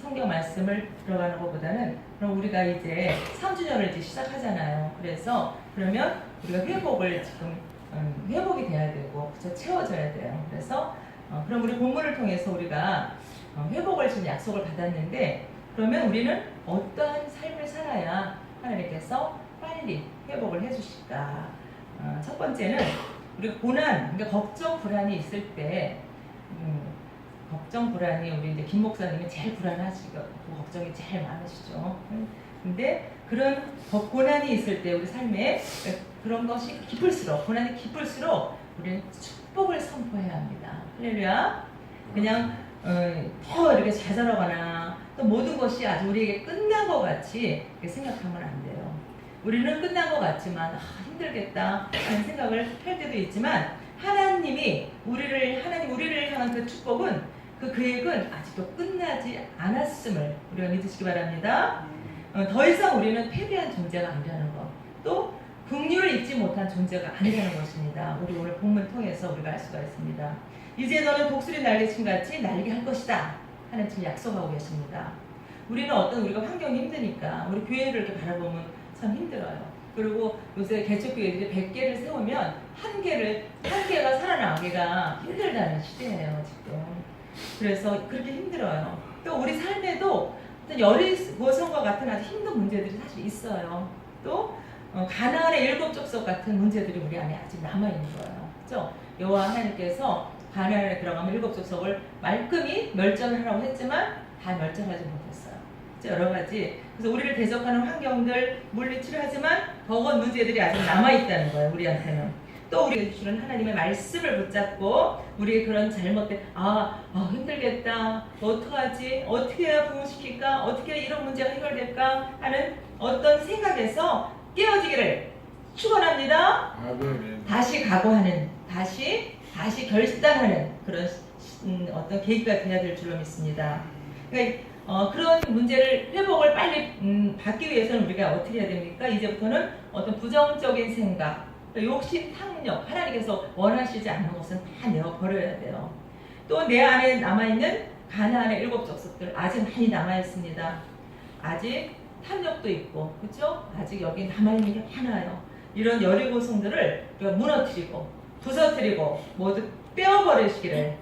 성경 말씀을 들어가는 것보다는 그럼 우리가 이제 3주년을 이제 시작하잖아요. 그래서 그러면 우리가 회복을 지금 회복이 돼야 되고 그쵸? 채워져야 돼요. 그래서 그럼 우리 본문을 통해서 우리가 회복을 지금 약속을 받았는데 그러면 우리는 어떠한 삶을 살아야 하나님께서 빨리 회복을 해주실까? 첫 번째는 우리가 고난, 그러니까 걱정, 불안이 있을 때 걱정, 불안이 우리 이제 김 목사님이 제일 불안하시고 걱정이 제일 많으시죠. 근데 그런 고난이 있을 때 우리 삶에 그런 것이 깊을수록 고난이 깊을수록 우리는 축복을 선포해야 합니다. 할렐루야. 그냥 더 이렇게 좌절하거나 또 모든 것이 아주 우리에게 끝난 것 같이 생각하면 안 돼요. 우리는 끝난 것 같지만 힘들겠다 하는 생각을 할 때도 있지만 하나님 우리를 향한 그 축복은 그 계획은 아직도 끝나지 않았음을 우리가 믿으시기 바랍니다. 더 이상 우리는 패배한 존재가 아니라는 것, 또 긍휼을 잊지 못한 존재가 아니라는 것입니다. 우리 오늘 본문 통해서 우리가 알 수가 있습니다. 이제 너는 독수리 날개친 같이 날게 할 것이다 하는 지금 약속하고 계십니다. 우리는 우리가 환경이 힘드니까 우리 교회를 이렇게 바라보면 참 힘들어요. 그리고 요새 개척교회들이 100개를 세우면 한 개가 살아나기가 힘들다는 시대예요 지금. 그래서 그렇게 힘들어요. 또 우리 삶에도 어떤 여리고성과 같은 아주 힘든 문제들이 사실 있어요. 또 가나안의 7 족속 같은 문제들이 우리 안에 아직 남아있는 거예요. 그렇죠? 여호와 하나님께서 가나안에 들어가면 7 족속을 말끔히 멸절을 하라고 했지만 다 멸절하지 못했어요. 여러 가지. 그래서 우리를 대적하는 환경들 물리치료 하지만 버거운 문제들이 아직 남아있다는 거예요. 우리한테는. 또 우리가 주시는 하나님의 말씀을 붙잡고 우리의 그런 잘못된 힘들겠다, 어떡하지, 어떻게 해야 부흥시킬까, 어떻게 해야 이런 문제가 해결될까 하는 어떤 생각에서 깨어지기를 축원합니다. 다시 각오하는, 다시 결단하는 그런 어떤 계기가 돼야 될 줄로 믿습니다. 그러니까 그런 문제를 회복을 빨리 받기 위해서는 우리가 어떻게 해야 됩니까? 이제부터는 어떤 부정적인 생각, 욕심, 탐욕, 하나님께서 원하시지 않는 것은 다 내어버려야 돼요. 또 내 안에 남아있는 가나안의 7 족속들 아직 많이 남아있습니다. 아직 탐욕도 있고, 그렇죠? 아직 여기 남아있는 게 많아요. 이런 여리고성들을 무너뜨리고 부서뜨리고 모두 빼어버리시기를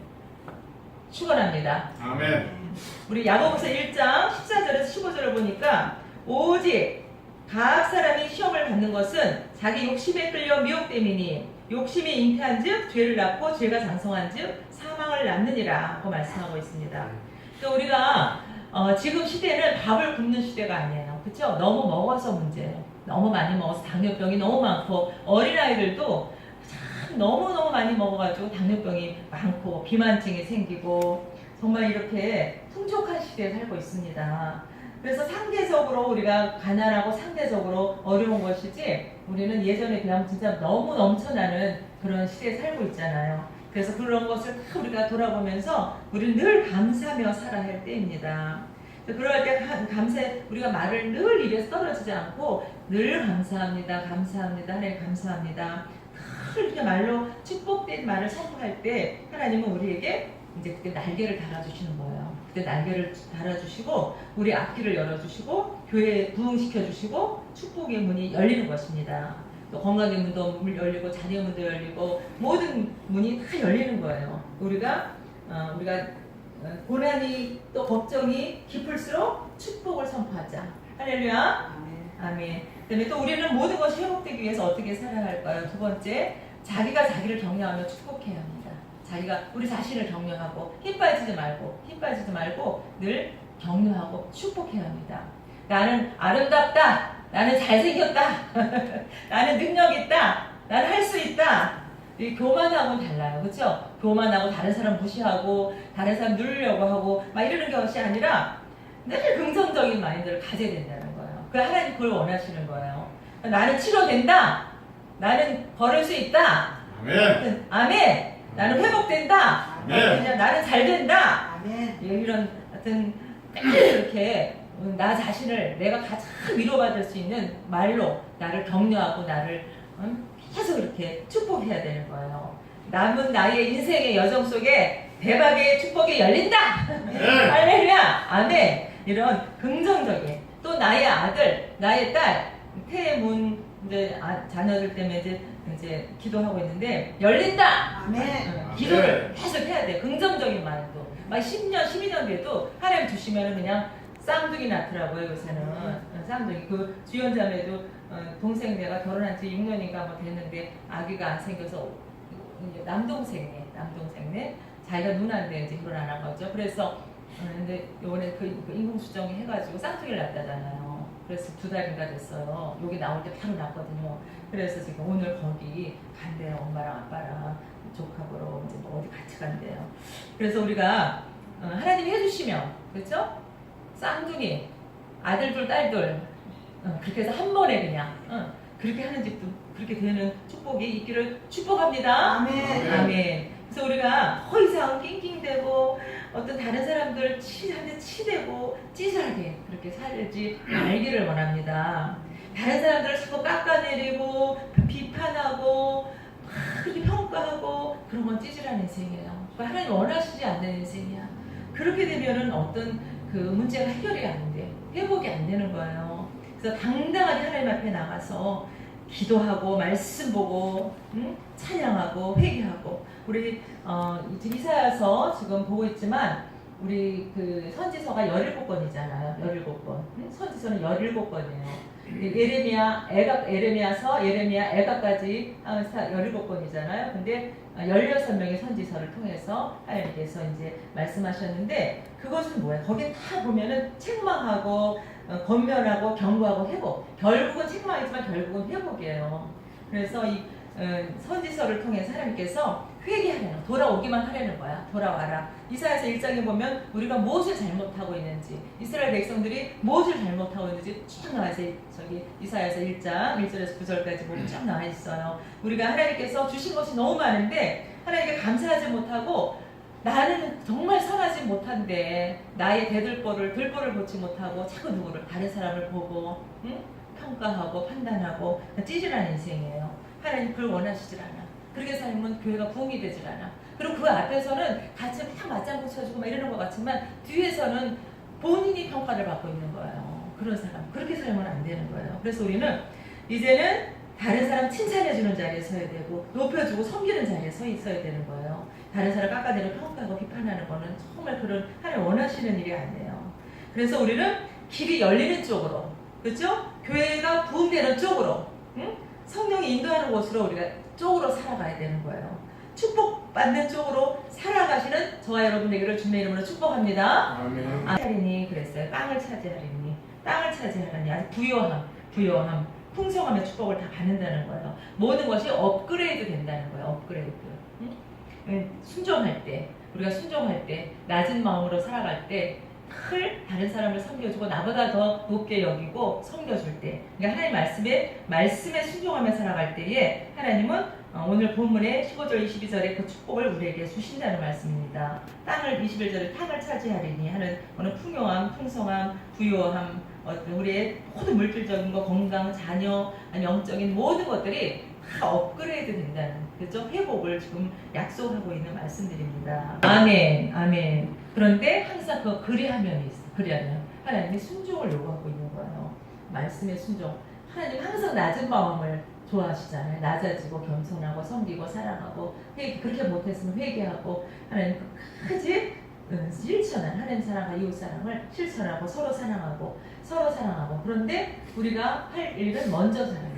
축원합니다. 아멘. 우리 야고보서 1장 14절에서 15절을 보니까 오직 각 사람이 시험을 받는 것은 자기 욕심에 끌려 미혹됨이니 욕심이 잉태한즉 죄를 낳고 죄가 장성한즉 사망을 낳느니라 고 말씀하고 있습니다. 또 우리가 지금 시대는 밥을 굶는 시대가 아니에요. 그렇죠? 너무 먹어서 문제예요. 너무 많이 먹어서 당뇨병이 너무 많고 어린아이들도 참 너무너무 많이 먹어가지고 당뇨병이 많고 비만증이 생기고 정말 이렇게 풍족한 시대에 살고 있습니다. 그래서 상대적으로 우리가 가난하고 상대적으로 어려운 것이지 우리는 예전에 비하면 진짜 너무 넘쳐나는 그런 시대에 살고 있잖아요. 그래서 그런 것을 다 우리가 돌아보면서 우리는 늘 감사하며 살아야 할 때입니다. 그럴 때 우리가 말을 늘 입에서 떨어지지 않고 늘 감사합니다. 감사합니다. 하나님 감사합니다. 늘 이렇게 말로 축복된 말을 선포할 때 하나님은 우리에게 이제 그때 날개를 달아주시는 거예요. 그때 날개를 달아주시고 우리 앞길을 열어주시고 교회에 부흥시켜주시고 축복의 문이 열리는 것입니다. 또 건강의 문도 열리고 자녀의 문도 열리고 모든 문이 다 열리는 거예요. 우리가 고난이 또 걱정이 깊을수록 축복을 선포하자. 할렐루야. 아멘. 그다음에 또 우리는 모든 것이 회복되기 위해서 어떻게 살아야 할까요? 두 번째, 자기가 자기를 격려하며 축복해야 합니다. 자기가 우리 자신을 격려하고 힘 빠지지 말고 늘 격려하고 축복해야 합니다. 나는 아름답다. 나는 잘생겼다. 나는 능력 있다. 나는 할 수 있다. 이 교만하고는 달라요. 그렇죠? 교만하고 다른 사람 무시하고 다른 사람 누르려고 하고 막 이러는 것이 아니라 늘 긍정적인 마인드를 가져야 된다는 거예요. 그 하나님 그걸 원하시는 거예요. 나는 치료된다. 나는 걸을 수 있다. 아멘. 아멘. 나는 회복된다. 아멘. 나는 잘 된다. 아멘. 이런 하여튼 이렇게 나 자신을 내가 가장 위로받을 수 있는 말로 나를 격려하고 나를 계속 이렇게 축복해야 되는 거예요. 남은 나의 인생의 여정 속에 대박의 축복이 열린다. 할렐루야. 아멘. 이런 긍정적인 또 나의 아들, 나의 딸, 태문 이제 자녀들 때문에 이제 기도하고 있는데 열린다. 아멘. 기도를 계속 해야 돼. 긍정적인 마음도. 막 10년, 12년 돼도 하나님 주시면은 그냥 쌍둥이 낳더라고요 요새는. 쌍둥이. 그 주연자매도 동생 내가 결혼한 지 6년인가 뭐 됐는데 아기가 안 생겨서 남동생네 자기가 누나인데 이제 결혼 안 한 거죠. 그래서 근데 요번에 그 인공수정이 해가지고 쌍둥이를 낳았다잖아요. 그래서 2달인가 됐어요. 여기 나올 때 바로 낳았거든요. 그래서 지금 오늘 거기 간대요. 엄마랑 아빠랑 조카 보러 이제 뭐 어디 같이 간대요. 그래서 우리가 하나님이 해주시면 그렇죠? 쌍둥이 아들들 딸들 그렇게 해서 한 번에 그냥 그렇게 하는 집도 그렇게 되는 축복이 있기를 축복합니다. 아멘. 아멘. 그래서 우리가 더 이상 낑낑대고 어떤 다른 사람들 한테 치대고 찌질하게 그렇게 살지 말기를 원합니다. 다른 사람들을 자꾸 깎아내리고 비판하고 그렇게 평가하고 그런 건 찌질한 인생이에요. 하나님 원하시지 않는 인생이야. 그렇게 되면은 어떤 그 문제가 해결이 안 돼. 회복이 안 되는 거예요. 그래서 당당하게 하나님 앞에 나가서 기도하고 말씀 보고 찬양하고 회개하고 우리 이사야서 지금 보고 있지만 우리 그 선지서가 17권이잖아요. 17권. 선지서는 17권이에요. 예레미야서 에가까지 17권이잖아요. 근데 16명의 선지서를 통해서 하나님께서 이제 말씀하셨는데 그것은 뭐예요? 거기 다 보면은 책망하고 권면하고 경고하고 회복. 결국은 책망이지만 결국은 회복이에요. 그래서 이 선지서를 통해서 하나님께서 회개하려는 돌아오기만 하려는 거야. 돌아와라. 이사야서 1장에 보면 우리가 무엇을 잘못하고 있는지 이스라엘 백성들이 무엇을 잘못하고 있는지 쭉 나와 있어요. 저기 이사야서 1장 1절에서 9절까지 보면 쭉 나와 있어요. 우리가 하나님께서 주신 것이 너무 많은데 하나님께 감사하지 못하고 나는 정말 선하지 못한데 나의 들보를 보지 못하고 자꾸 누구를 다른 사람을 보고 평가하고 판단하고 찌질한 인생이에요. 하나님 그걸 원하시질 않아. 그렇게 살면 교회가 부흥이 되질 않아. 그리고 그 앞에서는 같이 막 맞장구 쳐주고 막 이러는 것 같지만 뒤에서는 본인이 평가를 받고 있는 거예요. 그런 사람. 그렇게 살면 안 되는 거예요. 그래서 우리는 이제는 다른 사람 칭찬해주는 자리에 서야 되고 높여주고 섬기는 자리에 서 있어야 되는 거예요. 다른 사람 깎아내리고 평가하고 비판하는 거는 정말 그런 하나님 원하시는 일이 아니에요. 그래서 우리는 길이 열리는 쪽으로 그렇죠? 교회가 부흥되는 쪽으로 성령이 인도하는 곳으로 우리가 쪽으로 살아가야 되는 거예요. 축복받는 쪽으로 살아가시는 저와 여러분에게를 주님의 이름으로 축복합니다. 아멘. 차리니 그랬어요. 땅을 차지하리니 땅을 차지하라니 아주 부요함 풍성함의 축복을 다 받는다는 거예요. 모든 것이 업그레이드 된다는 거예요. 업그레이드. 순종할 때 우리가 순종할 때 낮은 마음으로 살아갈 때 다른 사람을 섬겨주고 나보다 더 높게 여기고 섬겨줄 때 그러니까 하나님 말씀에 순종하며 살아갈 때에 하나님은 오늘 본문의 15절 22절의 그 축복을 우리에게 주신다는 말씀입니다. 21절에 땅을 차지하리니 하는 어느 풍요함, 풍성함, 부요함 어떤 우리의 모든 물질적인 거, 건강, 자녀, 아니 영적인 모든 것들이 다 업그레이드 된다는 그죠? 회복을 지금 약속하고 있는 말씀들입니다. 아멘, 아멘. 그런데 항상 그 그리하면이 있어. 그리하면 하나님이 순종을 요구하고 있는 거예요. 말씀의 순종. 하나님 항상 낮은 마음을 좋아하시잖아요. 낮아지고 겸손하고 섬기고 사랑하고 그렇게 못했으면 회개하고 하나님 끝까지 실천한 하나님 사랑과 이웃 사랑을 실천하고 서로 사랑하고 그런데 우리가 할 일은 먼저 사랑.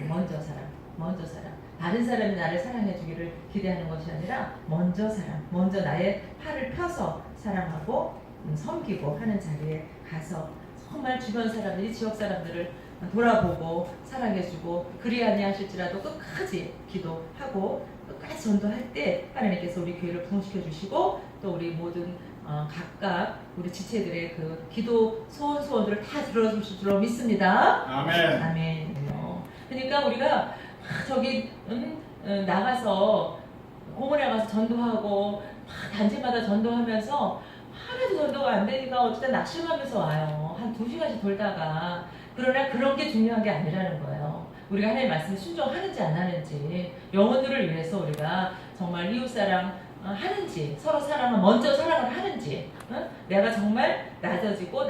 다른 사람이 나를 사랑해 주기를 기대하는 것이 아니라 먼저 나의 팔을 펴서 사랑하고 섬기고 하는 자리에 가서 정말 주변 사람들이 지역 사람들을 돌아보고 사랑해주고 그리 아니하실지라도 끝까지 기도하고 끝까지 전도할 때 하나님께서 우리 교회를 부흥시켜 주시고 또 우리 모든 각각 우리 지체들의 그 기도 소원들을 다 들어주실 줄로 믿습니다. 아멘. 그러니까 우리가 저기 나가서 공원에 가서 전도하고 단지마다 전도하면서 하나도 전도가 안 되니까 어쨌든 낙심하면서 와요. 한 2시간씩 돌다가 그러나 그런 게 중요한 게 아니라는 거예요. 우리가 하나님의 말씀에 순종하는지 안 하는지 영혼들을 위해서 우리가 정말 이웃사랑 하는지, 서로 사랑을 먼저 사랑을 하는지, 내가 정말 낮아지고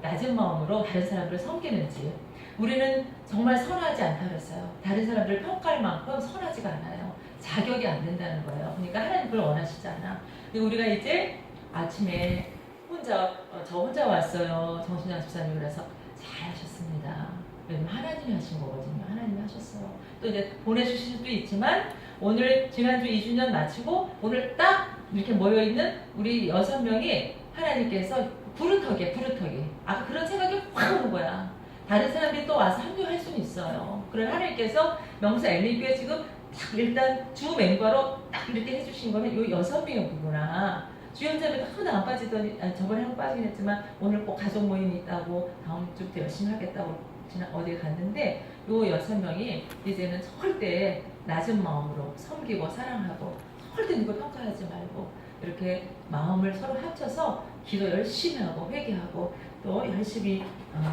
낮은 마음으로 다른 사람들을 섬기는지. 우리는 정말 선하지 않다 그랬어요. 다른 사람들을 평가할 만큼 선하지가 않아요. 자격이 안 된다는 거예요. 그러니까 하나님 그걸 원하시지 않아. 그리고 우리가 이제 아침에 저 혼자 왔어요. 정신장 집사님. 그래서 잘 하셨습니다. 왜냐면 하나님이 하신 거거든요. 하나님이 하셨어요. 또 이제 보내주실 수도 있지만 오늘 지난주 2주년 마치고 오늘 딱 이렇게 모여있는 우리 6명이 하나님께서 부르터기. 아까 그런 생각이 확 오는 거야. 다른 사람들이 또 와서 합류할 수는 있어요. 그럼 하나님께서 명사 엘리교에 지금 딱 일단 주 멤버로 딱 이렇게 해주신 거는 요 6명이구나. 주연자매도 하나도 안 빠지더니, 저번에 한번 빠지긴 했지만 오늘 꼭 가족 모임이 있다고 다음 주부터 열심히 하겠다고 어디에 갔는데 요 6명이 이제는 절대 낮은 마음으로 섬기고 사랑하고 절대 누구 평가하지 말고 이렇게 마음을 서로 합쳐서 기도 열심히 하고 회개하고 또 열심히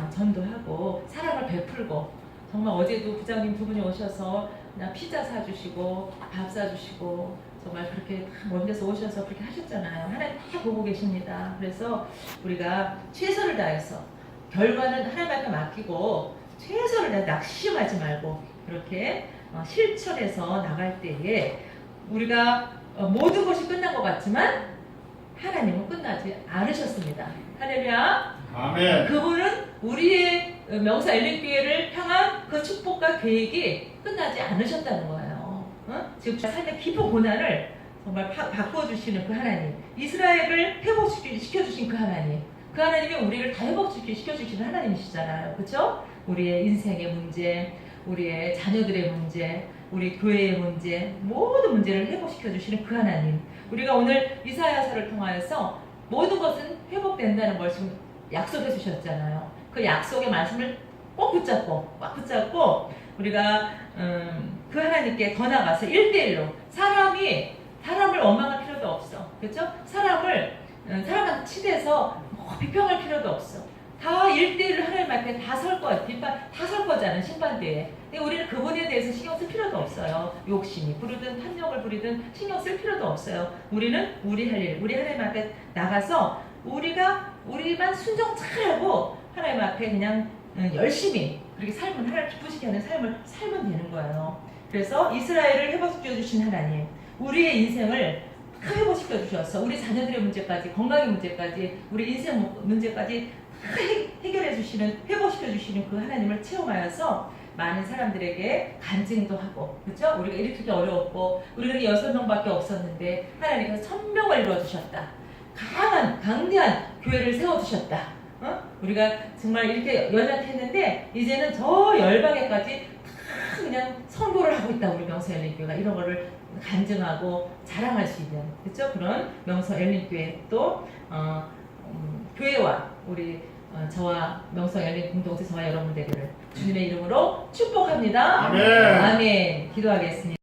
전도하고 사랑을 베풀고. 정말 어제도 부장님 두 분이 오셔서 그냥 피자 사주시고 밥 사주시고 정말 그렇게 먼 데서 오셔서 그렇게 하셨잖아요. 하나님 다 보고 계십니다. 그래서 우리가 최선을 다해서 결과는 하나님한테 맡기고 최선을 다해 낙심하지 말고 그렇게 실천해서 나갈 때에 우리가 모든 것이 끝난 것 같지만 하나님은 끝나지 않으셨습니다. 할렐루야. 아멘. 그분은 우리의 명사 엘리교회를 향한 그 축복과 계획이 끝나지 않으셨다는 거예요. 지금 삶의 깊은 고난을 정말 바꿔주시는 그 하나님, 이스라엘을 회복시켜주신 그 하나님, 그 하나님이 우리를 다 회복시켜주시는 하나님이시잖아요. 그렇죠? 우리의 인생의 문제, 우리의 자녀들의 문제, 우리 교회의 문제, 모든 문제를 회복시켜주시는 그 하나님. 우리가 오늘 이사야서를 통하여서 모든 것은 회복된다는 걸 지금 약속해 주셨잖아요. 그 약속의 말씀을 꼭 붙잡고 우리가 그 하나님께 더 나가서 1대1로 사람을 원망할 필요도 없어. 그렇죠? 사람한테 치대서 비평할 필요도 없어. 다 1대1로 하나님 앞에 다 설 거야. 다 설 거잖아, 심판대에. 근데 우리는 그분에 대해서 신경 쓸 필요도 없어요. 욕심이 부르든 탐욕을 부리든 신경 쓸 필요도 없어요. 우리는 우리 할 일, 우리 하나님 앞에 나가서 우리만 순종 잘하고 하나님 앞에 그냥 열심히 그렇게 하나님 기쁘시게 하는 삶을 살면 되는 거예요. 그래서 이스라엘을 회복시켜 주신 하나님, 우리의 인생을 다 회복시켜 주셨어. 우리 자녀들의 문제까지, 건강의 문제까지, 우리 인생 문제까지 다 해결해 주시는, 회복시켜 주시는 그 하나님을 체험하여서 많은 사람들에게 간증도 하고, 그렇죠? 우리가 일으키기 어려웠고, 우리는 6명밖에 없었는데 하나님께서 1000명을 이루어 주셨다. 강대한 교회를 세워주셨다. 우리가 정말 이렇게 연약했는데 이제는 저 열방에까지 다 그냥 선교를 하고 있다. 우리 명서 엘린교회가 이런 거를 간증하고 자랑할 수 있는, 그렇죠? 그런 명서 엘린교회 또 교회와 우리 저와 명서 엘린 공동체 저와 여러분 되기를 주님의 이름으로 축복합니다. 아멘. 아멘. 기도하겠습니다.